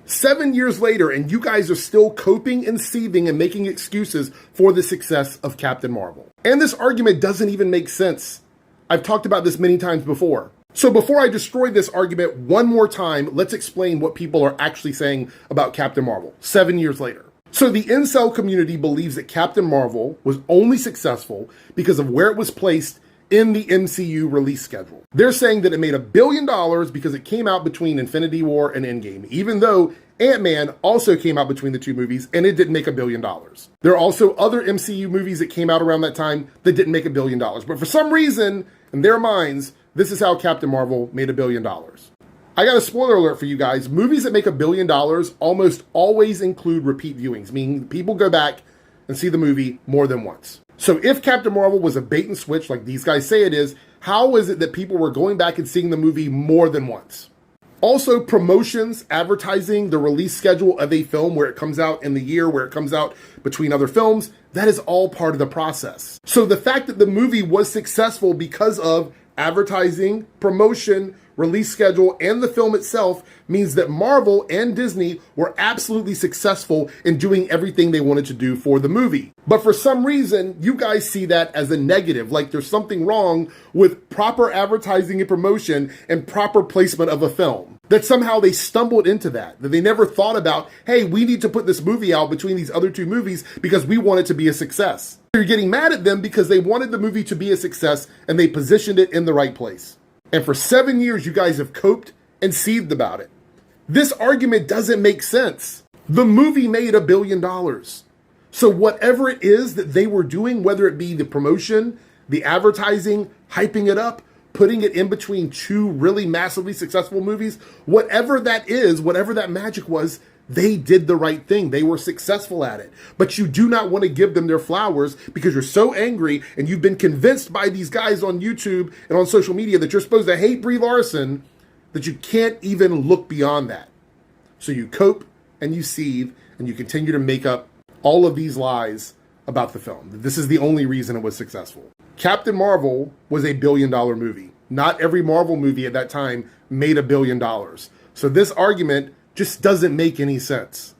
7 years later, and you guys are still coping and seething and making excuses for the success of Captain Marvel. And this argument doesn't even make sense. I've talked about this many times before. So before I destroy this argument one more time, let's explain what people are actually saying about Captain Marvel 7 years later. So the incel community believes that Captain Marvel was only successful because of where it was placed in the MCU release schedule. They're saying that it made $1 billion because it came out between Infinity War and Endgame, even though Ant-Man also came out between the two movies and it didn't make $1 billion. There are also other MCU movies that came out around that time that didn't make $1 billion. But for some reason, in their minds, this is how Captain Marvel made $1 billion. I got a spoiler alert for you guys. Movies that make $1 billion almost always include repeat viewings, meaning people go back and see the movie more than once. So if Captain Marvel was a bait and switch like these guys say it is, how is it that people were going back and seeing the movie more than once? Also, promotions, advertising, the release schedule of a film, where it comes out in the year, where it comes out between other films, that is all part of the process. So the fact that the movie was successful because of advertising, promotion, release schedule, and the film itself means that Marvel and Disney were absolutely successful in doing everything they wanted to do for the movie. But for some reason, you guys see that as a negative, like there's something wrong with proper advertising and promotion and proper placement of a film. That somehow they stumbled into that they never thought about, hey, we need to put this movie out between these other two movies because we want it to be a success. You're getting mad at them because they wanted the movie to be a success and they positioned it in the right place. And for 7 years, you guys have coped and seethed about it. This argument doesn't make sense. The movie made $1 billion. So whatever it is that they were doing, whether it be the promotion, the advertising, hyping it up, putting it in between two really massively successful movies, whatever that is, whatever that magic was, they did the right thing. They were successful at it. But you do not want to give them their flowers because you're so angry and you've been convinced by these guys on YouTube and on social media that you're supposed to hate Brie Larson that you can't even look beyond that. So you cope and you seethe and you continue to make up all of these lies about the film. This is the only reason it was successful. Captain Marvel was a $1 billion movie. Not every Marvel movie at that time made $1 billion. So this argument just doesn't make any sense.